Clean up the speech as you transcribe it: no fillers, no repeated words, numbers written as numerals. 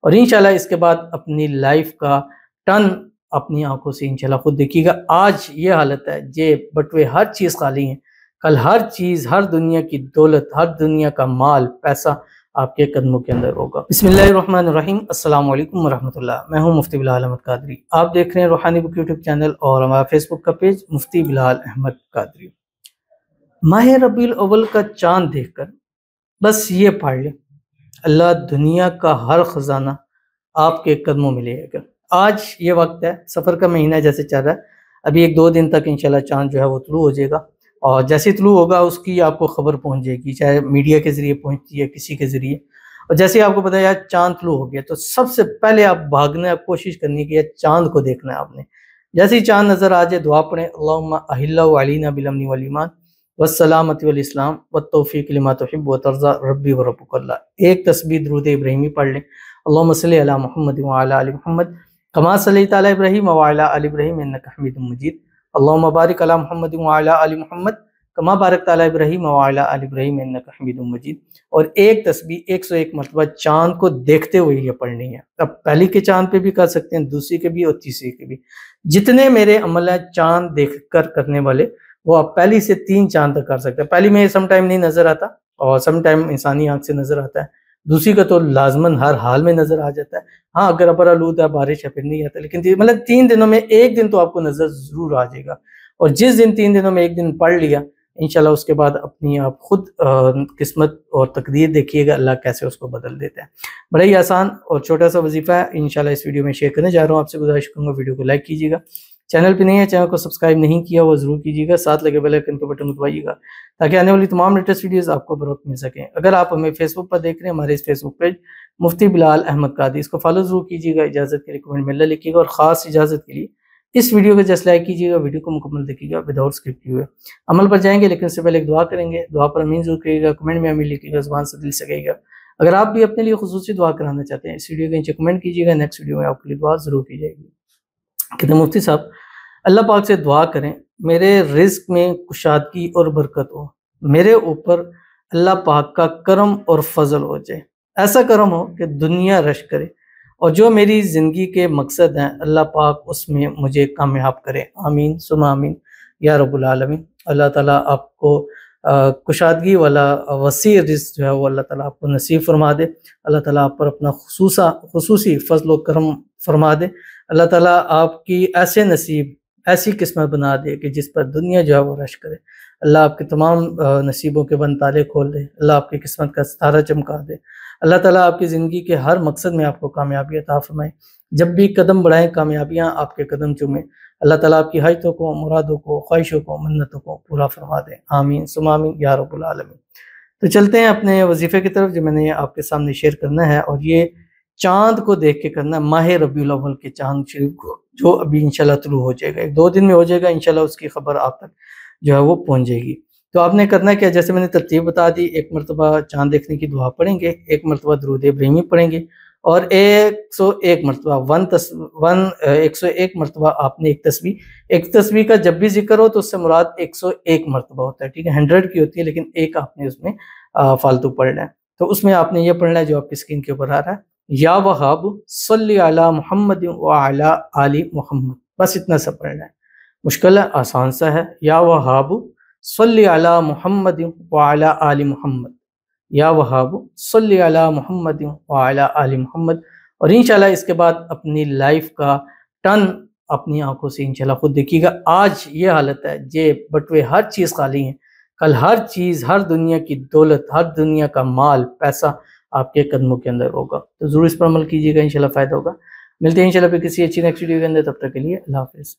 और इंशाल्लाह इसके बाद अपनी लाइफ का टर्न अपनी आंखों से इंशाल्लाह खुद देखिएगा। आज ये हालत है, जेब बटुए हर चीज़ खाली है, कल हर चीज़, हर दुनिया की दौलत, हर दुनिया का माल पैसा आपके कदमों के अंदर होगा। बिस्मिल्लाहिर्रहमानिर्रहीम, अस्सलाम वालेकुम वरहमतुल्लाह। मैं हूं मुफ्ती बिलाल अहमद कादरी। आप देख रहे हैं रूहानी बुक यूट्यूब चैनल और हमारा फेसबुक का पेज मुफ्ती बिलाल अहमद कादरी। माह रबीउल अव्वल का चांद देखकर बस ये पढ़ लें, अल्लाह दुनिया का हर खजाना आपके कदमों में लेगा। आज ये वक्त है, सफ़र का महीना जैसे चल रहा है, अभी 1-2 दिन तक इंशाल्लाह चांद जो है वो तुलू हो जाएगा और जैसे ही तुलू होगा उसकी आपको खबर पहुंच जाएगी, चाहे मीडिया के ज़रिए पहुंचती है, किसी के ज़रिए। और जैसे ही आपको पता है यार चांद तुलू हो गया, तो सबसे पहले आप भागना है, कोशिश करनी कि यार चांद को देखना है आपने। जैसे ही चांद नज़र आ जाए दुआ पढ़ें, अल्लाहुम्मा अहिल्लहु अलैना बिल अम्नि वल ईमान वस्सलामति वल इस्लाम वत्तौफीक लिमा तुहिब्बु व तर्ज़ा रब्बी व रब्बुकल्लाह। एक तस्बीह दुरूद इब्राहिमी पढ़ लें, अल्लाहुम्मा सल्लि अला मुहम्मद व अला आलि मुहम्मद कमा सल्लैता अला इब्राहीम व अला आलि इब्राहीम इन्नका हमीदुम मजीद। अल्लाहुम्मा बारिक अला मुहम्मद व अला आलि मुहम्मद कमा बारकता अला इब्राहीम व अला आलि इब्राहीम इन्नका हमीदुम मजीद। और एक तस्बीह 101 मरतबा चांद को देखते हुए ये पढ़नी है। अब पहली के चांद पे भी कर सकते हैं, दूसरी के भी और तीसरी के भी। जितने मेरे अमल है चांद देख कर करने वाले, वो आप पहली से 3 चांद तक कर सकते हैं। पहली में सम टाइम नहीं नजर आता और सम टाइम इंसानी आंख से नजर आता है, दूसरी का तो लाजमन हर हाल में नजर आ जाता है। हाँ, अगर अबर आलूद है, बारिश है, फिर नहीं आता, लेकिन मतलब 3 दिनों में एक दिन तो आपको नजर जरूर आ जाएगा। और जिस दिन 3 दिनों में एक दिन पढ़ लिया इंशाल्लाह, उसके बाद अपनी आप खुद किस्मत और तकदीर देखिएगा, अल्लाह कैसे उसको बदल देता है। बड़ा ही आसान और छोटा सा वजीफा है, इंशाल्लाह इस वीडियो में शेयर करने जा रहा हूँ। आपसे गुजारिश करूँगा वीडियो को लाइक कीजिएगा, चैनल पे नहीं है, चैनल को सब्सक्राइब नहीं किया वो जरूर कीजिएगा, साथ लगे बेल आइकन के बटन को दबाइएगा ताकि आने वाली तमाम लेटेस्ट वीडियोस आपको बर वक्त मिल सकें। अगर आप हमें फेसबुक पर देख रहे हैं, हमारे इस फेसबुक पेज मुफ्ती बिलाल अहमद कादरी, इसको फॉलो जरूर कीजिएगा। इजाज़त के लिए कमेंट में लिखिएगा और ख़ास इजाज़त के लिए इस वीडियो को जस्ट लाइक कीजिएगा, वीडियो को मुकम्मल देखिएगा विदाउट स्किप किए हुए। अमल पर जाएंगे लेकिन उससे पहले एक दुआ करेंगे, दुआ पर अमीन जरूर करिएगा, कमेंट में अमीन लिखिएगा, ज़ुबान से दिल से कहिएगा। अगर आप भी अपने लिए खुसूसी दुआ कराना चाहते हैं, इस वीडियो के नीचे कमेंट कीजिएगा, नेक्स्ट वीडियो में आपके लिए दुआ जरूर की जाएगी। कहते मुफ्ती साहब, अल्लाह पाक से दुआ करें मेरे रिज़्क में कुशादगी और बरकत हो, मेरे ऊपर अल्लाह पाक का करम और फजल हो जाए, ऐसा करम हो कि दुनिया रश करे, और जो मेरी ज़िंदगी के मकसद हैं अल्लाह पाक उसमें मुझे कामयाब करे। आमीन सुमा आमीन या रब्बुल आलमीन। अल्लाह ताला आपको कुशादगी वाला वसी रिज़्क जो है वो अल्लाह ताला आपको नसीब फरमा दे। अल्लाह ताला आप पर अपना खुसूसी फजल व करम फरमा दे। अल्लाह ताला आपकी ऐसे नसीब, ऐसी किस्मत बना दे कि जिस पर दुनिया जो है वो रश करे। अल्लाह आपके तमाम नसीबों के बंद ताले खोल दे, अल्लाह आपकी किस्मत का सितारा चमका दे। अल्लाह ताला आपकी ज़िंदगी के हर मकसद में आपको कामयाबी अता फरमाए। जब भी कदम बढ़ाएं कामयाबियाँ आपके कदम चूमें। अल्लाह ताला आपकी हाजतों को, मुरादों को, ख्वाहिशों को, मन्नतों को पूरा फरमा दे। आमीन सुमा आमीन या रब्बुल आलमीन। तो चलते हैं अपने वजीफ़े की तरफ जो मैंने आपके सामने शेयर करना है, और ये चाँद को देख के करना है, माह रबीउल अव्वल के चाँद शरीफ को, जो अभी इंशाल्लाह तुलू हो जाएगा, 1-2 दिन में हो जाएगा इंशाल्लाह, उसकी खबर आप तक जो है वो पहुँच जाएगी। तो आपने करना क्या, जैसे मैंने तरतीब बता दी, 1 मरतबा चाँद देखने की दुआ पढ़ेंगे, 1 मरतबा दुरूद इब्राहिमी पढ़ेंगे और 101 मरतबा 101 मरतबा आपने एक तस्बीह का जब भी जिक्र हो तो उससे मुराद 101 मरतबा होता है, ठीक है, 100 की होती है, लेकिन एक आपने उसमें फालतू पढ़ना है। तो उसमें आपने ये पढ़ना है जो आपकी स्क्रीन के ऊपर आ रहा है, या वहाब सल्ली अला मुहम्मद व अला आलि मुहम्मद, बस इतना सा पढ़ना है। मुश्किल है, आसान सा है। या वहाब सल्ली अला मुहम्मद व अला आलि मुहम्मद, या वहाब सल्ली अला मुहम्मद व अला आलि मुहम्मद। और इंशाल्लाह इसके बाद अपनी लाइफ का टर्न अपनी आंखों से इंशाल्लाह खुद देखिएगा। आज ये हालत है, जेब बटुए हर चीज़ खाली है, कल हर चीज़, हर दुनिया की दौलत, हर दुनिया का माल पैसा आपके कदमों के अंदर होगा। तो जरूर इस पर अमल कीजिएगा, इंशाल्लाह फ़ायदा होगा। मिलते हैं इंशाल्लाह फिर किसी अच्छी नेक्स्ट वीडियो के अंदर, तब तक के लिए अल्लाह हाफ़िज़।